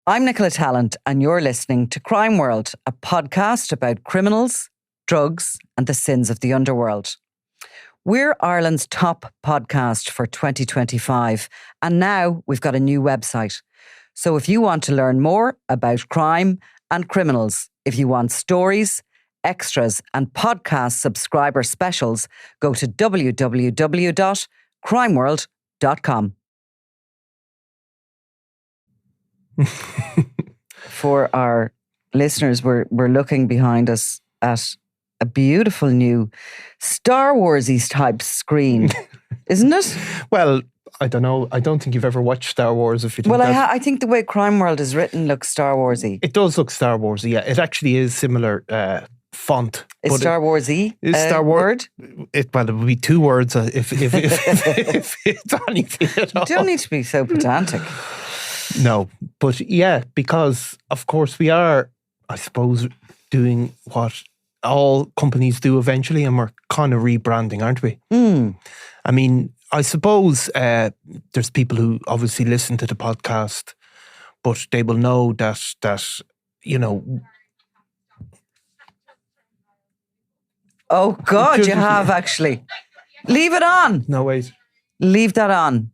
I'm Nicola Talent, and you're listening to Crime World, a podcast about criminals, drugs, and the sins of the underworld. We're Ireland's top podcast for 2025, and now we've got a new website. So if you want to learn more about crime and criminals, if you want stories, extras, and podcast subscriber specials, go to www.crimeworld.com. For our listeners, we're looking behind us at a beautiful new Star Wars-y type screen, isn't it? Well, I don't know. I don't think you've ever watched Star Wars. If you think I think the way Crime World is written looks Star Wars-y. It does look Star Wars-y, yeah. It actually is similar font. Is Star Wars-y Star word? It would be two words if it's anything at all. You don't need to be so pedantic. No, but yeah, because of course we are, I suppose, doing what all companies do eventually, and we're kind of rebranding, aren't we? I mean, I suppose there's people who obviously listen to the podcast, but they will know that you know. Oh God, you have actually. Leave it on. No, wait. Leave that on.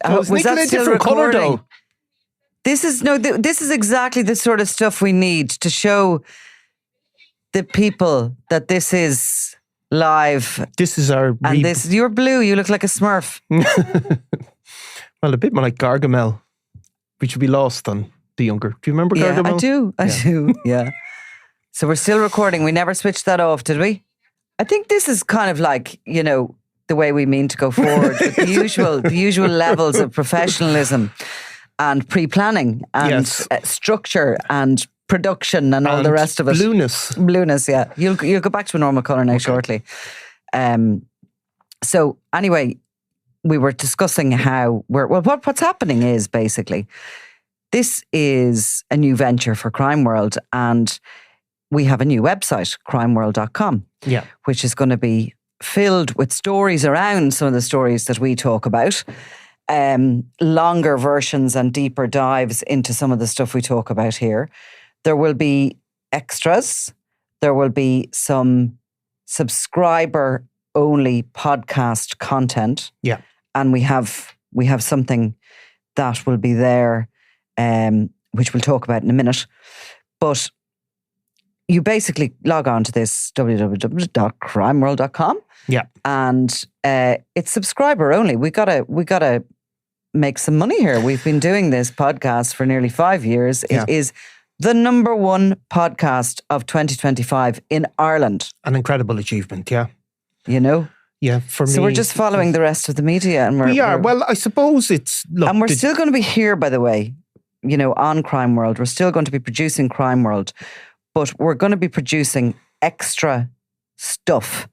Was that still recording? Colour, though? This is exactly the sort of stuff we need to show the people that this is live. This is our... You're blue, you look like a Smurf. Well, a bit more like Gargamel, which would be lost on the younger. Do you remember Gargamel? I do, yeah. So we're still recording. We never switched that off, did we? I think this is kind of like, the way we mean to go forward with the usual levels of professionalism and pre-planning and structure and production and all the rest of it. Blueness, yeah. You'll go back to a normal colour now shortly. So anyway, we were discussing how what's happening is basically this is a new venture for Crime World, and we have a new website, crimeworld.com, which is going to be filled with stories around some of the stories that we talk about, longer versions and deeper dives into some of the stuff we talk about here. There will be extras. There will be some subscriber-only podcast content. Yeah. And we have something that will be there, which we'll talk about in a minute. But you basically log on to this www.crimeworld.com. Yeah. And it's subscriber only. We gotta make some money here. We've been doing this podcast for nearly 5 years. Yeah. It is the number one podcast of 2025 in Ireland. An incredible achievement, yeah. Yeah, for me. So we're just following the rest of the media, and we are. Well, I suppose it's... Look, and we're still going to be here, by the way, on Crime World. We're still going to be producing Crime World. But we're going to be producing extra stuff,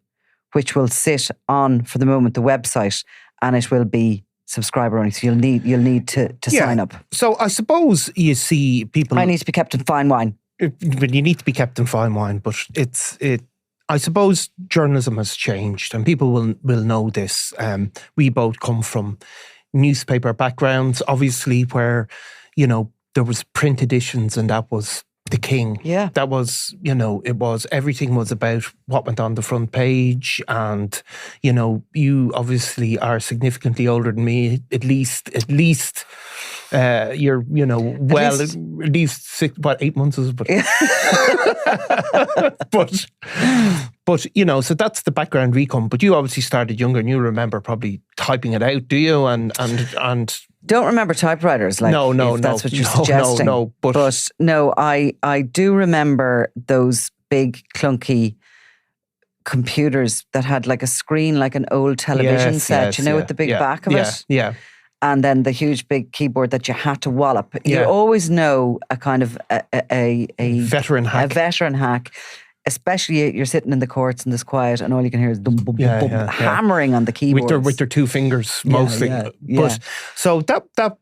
which will sit on, for the moment, the website, and it will be subscriber only. So you'll need to sign up. So I suppose you see people... I need to be kept in fine wine. But you need to be kept in fine wine. But I suppose journalism has changed, and people will know this. We both come from newspaper backgrounds, obviously, where there was print editions, and that was the king. Yeah. That was, everything was about what went on the front page. And, you obviously are significantly older than me. At least, you're, at least 8 months is, but, but, so that's the background we come. But you obviously started younger, and you remember probably typing it out, do you? And don't remember typewriters, no, that's what you're suggesting. But no, I do remember those big clunky computers that had like a screen, like an old television set, with the big back of it. Yeah. And then the huge big keyboard that you had to wallop. You always know a kind of a veteran hack. A veteran hack. Especially you're sitting in the courts and it's quiet and all you can hear is hammering on the keyboards. With their two fingers mostly. But so that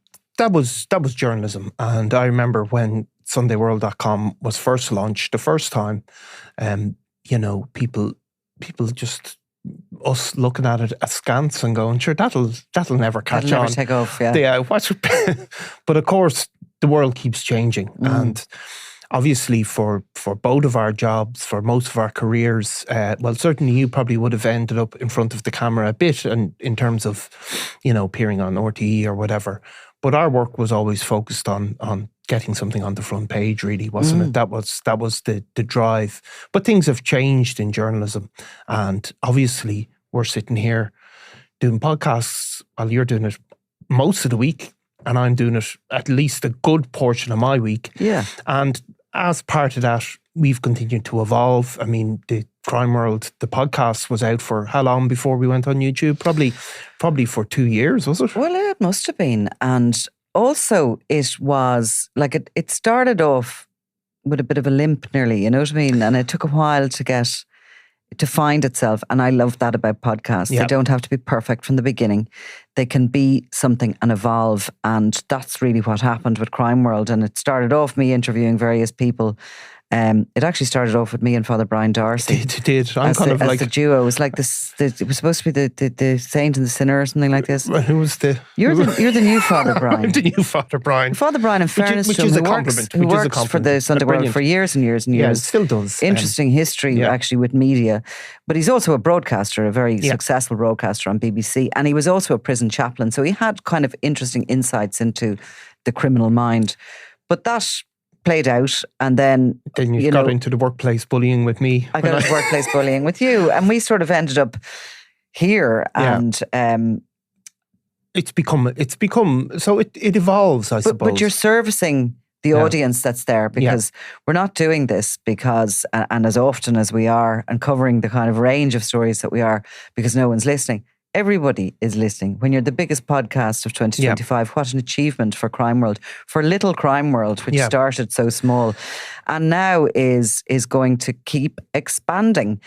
was journalism. And I remember when SundayWorld.com was first launched the first time, people just us looking at it askance and going, sure, that'll never catch on. That'll never take off, yeah. But of course, the world keeps changing. And obviously for both of our jobs, for most of our careers, well, certainly you probably would have ended up in front of the camera a bit, and in terms of, appearing on RTE or whatever. But our work was always focused on getting something on the front page, really, wasn't it? That was the drive. But things have changed in journalism, and obviously we're sitting here doing podcasts while you're doing it most of the week, and I'm doing it at least a good portion of my week. Yeah. And as part of that, we've continued to evolve. I mean, the Crime World, the podcast was out for how long before we went on YouTube? Probably for 2 years, was it? Well, it must have been. And also it was like it started off with a bit of a limp nearly, you know what I mean? And it took a while to find itself. And I love that about podcasts. Yeah. They don't have to be perfect from the beginning. They can be something and evolve. And that's really what happened with Crime World. And it started off me interviewing various people. It actually started off with me and Father Brian Darcy. It did. I'm as kind the, of as like the duo. It was like this. It was supposed to be the saint and the sinner or something like this. Who was the? You're the new Father Brian. I'm the new Father Brian. Father Brian, in fairness to him, who works for the Sunday World for years and years and years. Yeah, it still does. Interesting history actually with media. But he's also a broadcaster, a very successful broadcaster on BBC. And he was also a prison chaplain. So he had kind of interesting insights into the criminal mind. But that played out, and then you got into the workplace bullying with me. I got into workplace bullying with you, and we sort of ended up here. And it's become so it evolves, I suppose. But you're servicing the audience that's there, because we're not doing this because, and as often as we are, and covering the kind of range of stories that we are, because no one's listening. Everybody is listening. When you're the biggest podcast of 2025, what an achievement for Crime World, for Little Crime World, which started so small, and now is going to keep expanding,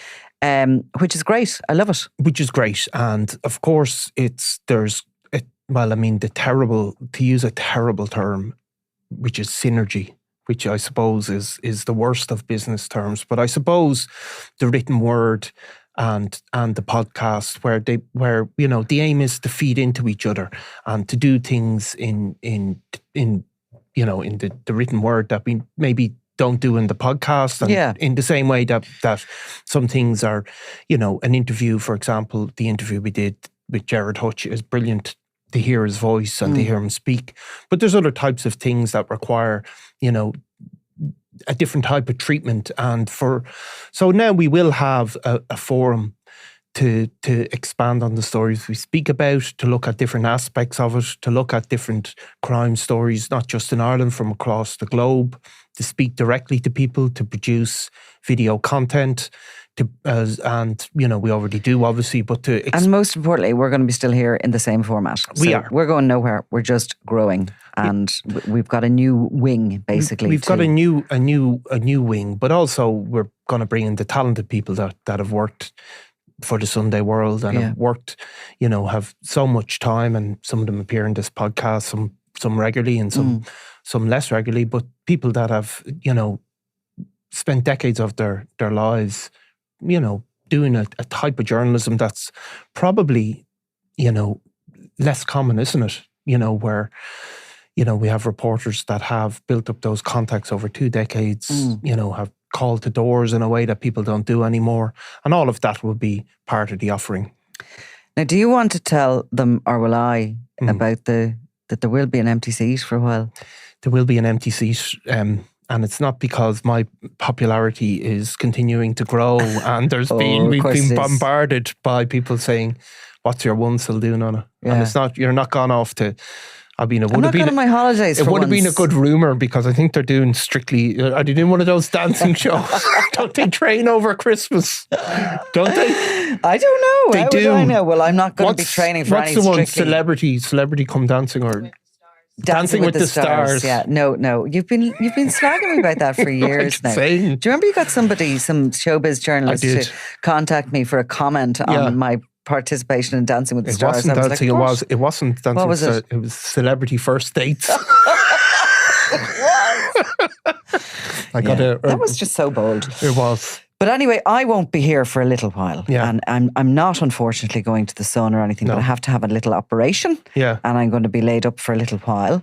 which is great. I love it. Which is great, and of course, to use a terrible term, which is synergy, which I suppose is the worst of business terms. But I suppose the written word and the podcast, where the aim is to feed into each other and to do things in the written word that we maybe don't do in the podcast, and in the same way that some things are, an interview, for example, the interview we did with Gerard Hutch is brilliant to hear his voice and to hear him speak. But there's other types of things that require, a different type of treatment. And so now we will have a forum to expand on the stories we speak about, to look at different aspects of it, to look at different crime stories, not just in Ireland, from across the globe, to speak directly to people, to produce video content, and we already do, obviously, but and most importantly, we're going to be still here in the same format. We're going nowhere. We're just growing, and we've got a new wing, basically. We've got a new wing, but also we're going to bring in the talented people that have worked for the Sunday World and have worked, have so much time, and some of them appear in this podcast, some regularly and some less regularly, but people that have spent decades of their lives doing a type of journalism that's probably, less common, isn't it? Where, we have reporters that have built up those contacts over 2 decades, have called to doors in a way that people don't do anymore. And all of that will be part of the offering. Now, do you want to tell them, or will I, about that there will be an empty seat for a while? There will be an empty seat. And it's not because my popularity is continuing to grow, and we've been bombarded by people saying, "What's your one still doing on it?" Yeah. And it's not, you're not gone off to. I'm not going on my holidays. It would have been a good rumor, because I think they're doing strictly. Are they doing one of those dancing shows? Don't they train over Christmas? Don't they? I don't know. They do. I know. Well, I'm not going to be training for any strictly. What's the one? Celebrity come dancing, or Dancing with the stars. Yeah, no. You've been slagging me about that for years now. Do you remember you got some showbiz journalist to contact me for a comment on my participation in Dancing with the Stars? It wasn't dancing. It wasn't dancing. What was it? It was celebrity first dates. That was just so bold. It was. But anyway, I won't be here for a little while. Yeah. And I'm not, unfortunately, going to the sun or anything, but I have to have a little operation. Yeah. And I'm going to be laid up for a little while,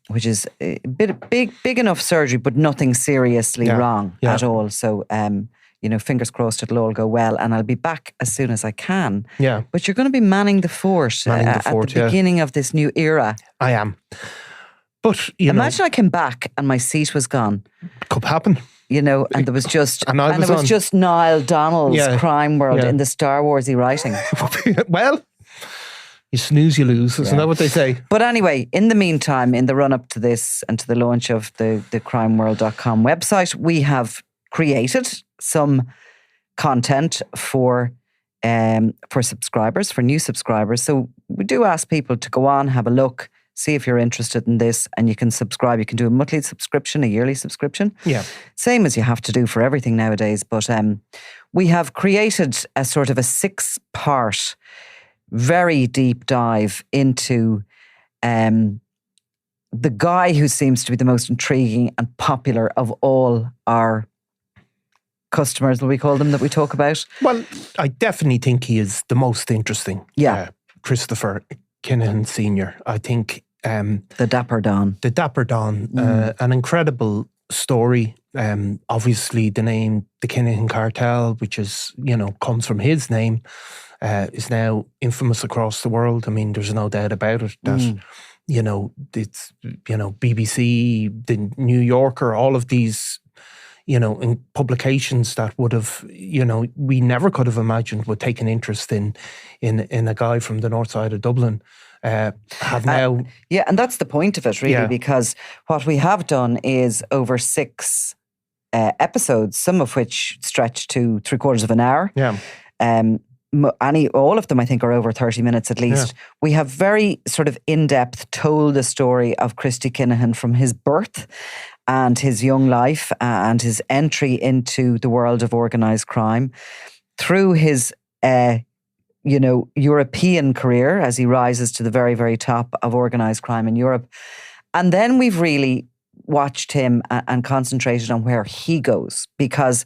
which is a big enough surgery, but nothing seriously wrong at all. So, fingers crossed it'll all go well. And I'll be back as soon as I can. Yeah. But you're going to be manning the fort, at the beginning of this new era. I am. But, imagine I came back and my seat was gone. Could happen. And there was just just Niall Donnell's Crime World in the Star Warsy writing. Well, you snooze, you lose. Isn't that what they say? But anyway, in the meantime, in the run-up to this and to the launch of the crimeworld.com website, we have created some content for subscribers, for new subscribers. So we do ask people to go on, have a look, see if you're interested in this, and you can subscribe. You can do a monthly subscription, a yearly subscription. Yeah. Same as you have to do for everything nowadays. But we have created a sort of a 6-part, very deep dive into the guy who seems to be the most intriguing and popular of all our customers, will we call them, that we talk about? Well, I definitely think he is the most interesting. Yeah. Christopher Kinahan Sr. I think the Dapper Don. The Dapper Don, an incredible story. Obviously, the name, the Kinahan Cartel, which is, comes from his name, is now infamous across the world. I mean, there's no doubt about it that, it's, BBC, the New Yorker, all of these, in publications that would have, we never could have imagined would take an interest in a guy from the north side of Dublin. Have now... yeah, and that's the point of it, really, because what we have done is over 6 episodes, some of which stretch to 3/4 of an hour. Yeah. All of them, I think, are over 30 minutes at least. Yeah. We have very sort of in-depth told the story of Christy Kinahan from his birth and his young life and his entry into the world of organised crime through his European career as he rises to the very, very top of organised crime in Europe. And then we've really watched him and concentrated on where he goes, because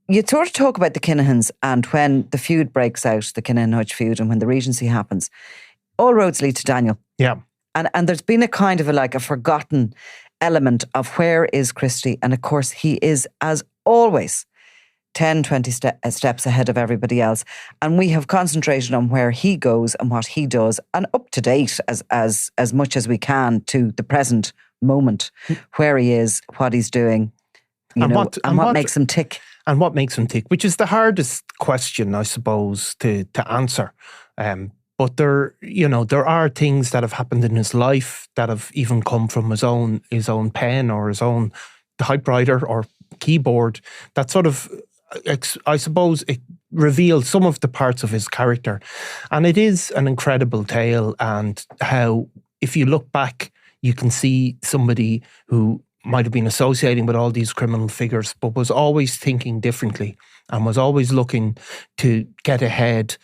you sort of talk about the Kinahans, and when the feud breaks out, the Kinahan-Hutch feud, and when the Regency happens, all roads lead to Daniel. Yeah. And there's been a kind of a forgotten element of where is Christy. And of course, he is, as always, 10, 20 steps ahead of everybody else. And we have concentrated on where he goes and what he does, and up to date as much as we can to the present moment, where he is, what he's doing, and what makes him tick. And what makes him tick, which is the hardest question, I suppose, to answer. But there are things that have happened in his life that have even come from his own pen or his own typewriter or keyboard that sort of, I suppose, it reveals some of the parts of his character. And it is an incredible tale, and how, if you look back, you can see somebody who might have been associating with all these criminal figures, but was always thinking differently and was always looking to get ahead,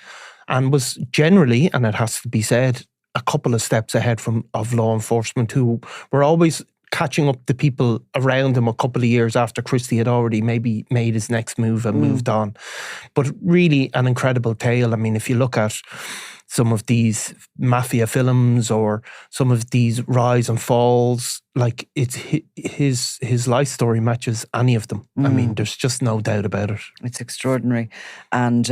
and was generally, and it has to be said, a couple of steps ahead of law enforcement, who were always catching up the people around him a couple of years after Christy had already maybe made his next move and moved on. But really an incredible tale. I mean, if you look at some of these mafia films or some of these rise and falls, like, it's his life story matches any of them. I mean, there's just no doubt about it. It's extraordinary. And,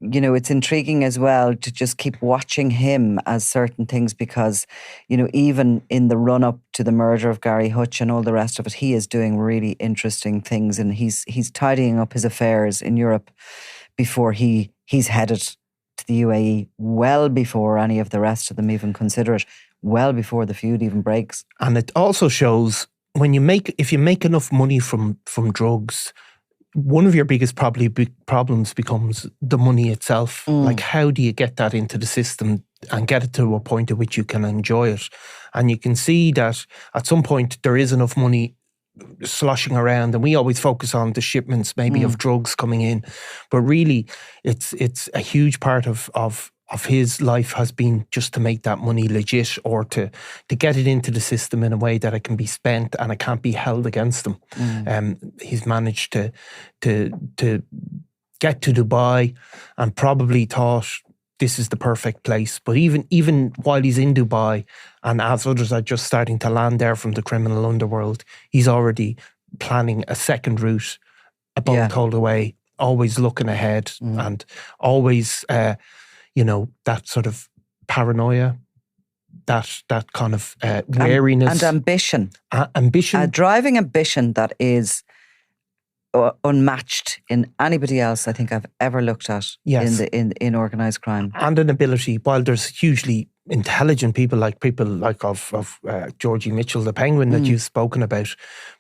it's intriguing as well to just keep watching him as certain things, because, even in the run-up to the murder of Gary Hutch and all the rest of it, he is doing really interesting things, and he's tidying up his affairs in Europe before he's headed to the UAE, well before any of the rest of them even consider it, well before the feud even breaks. And it also shows if you make enough money from drugs, one of your biggest problems becomes the money itself. Like, how do you get that into the system and get it to a point at which you can enjoy it? And you can see that at some point there is enough money sloshing around, and we always focus on the shipments maybe of drugs coming in, but really it's a huge part of of his life has been just to make that money legit, or to get it into the system in a way that it can be spent and it can't be held against him. He's managed to get to Dubai and probably thought this is the perfect place. But even while he's in Dubai, and as others are just starting to land there from the criminal underworld, he's already planning a second route, a boat hold away, always looking ahead, and always, that sort of paranoia, that kind of wariness. And ambition. Ambition. A driving ambition that is unmatched in anybody else I think I've ever looked at in organised crime. And an ability, while there's hugely intelligent people like Georgie Mitchell, the Penguin that you've spoken about,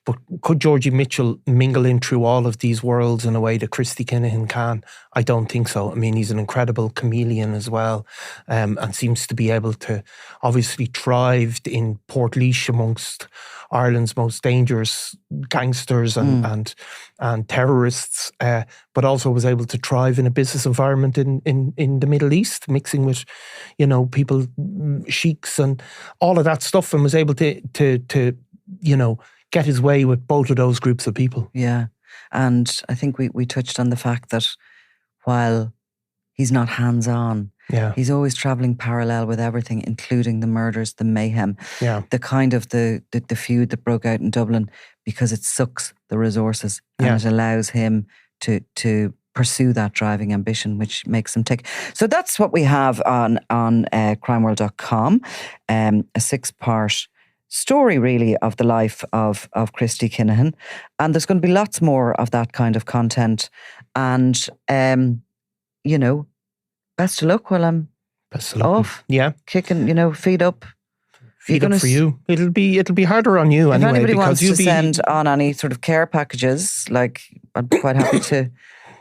but could Georgie Mitchell mingle in through all of these worlds in a way that Christy Kinahan can? I don't think so. I mean, he's an incredible chameleon as well, and seems to be able to obviously thrived in Portlaoise amongst Ireland's most dangerous gangsters and terrorists, but also was able to thrive in a business environment in the Middle East, mixing with, people, sheiks and all of that stuff, and was able to get his way with both of those groups of people. Yeah. And I think we touched on the fact that while he's not hands-on, he's always travelling parallel with everything, including the murders, the mayhem, the kind of the feud that broke out in Dublin, because it sucks the resources and it allows him to pursue that driving ambition, which makes him tick. So that's what we have on crimeworld.com, a 6-part story really of the life of Christy Kinahan. And there's going to be lots more of that kind of content. And, best of luck while I'm off. Yeah. Kicking, feet up. Feed up for you. It'll be harder on you anyway. If anybody wants to send on any sort of care packages, like, I'd be quite happy to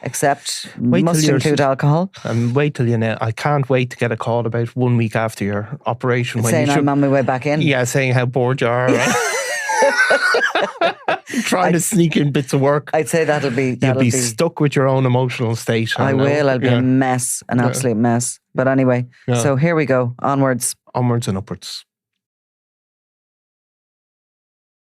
accept. Must include alcohol. And wait till I can't wait to get a call about 1 week after your operation. Saying I'm on my way back in. Yeah, saying how bored you are. Right? Trying to sneak in bits of work. I'd say that'll be stuck with your own emotional state. I will. I'll be a mess, an absolute mess. But anyway, so here we go. Onwards. Onwards and upwards.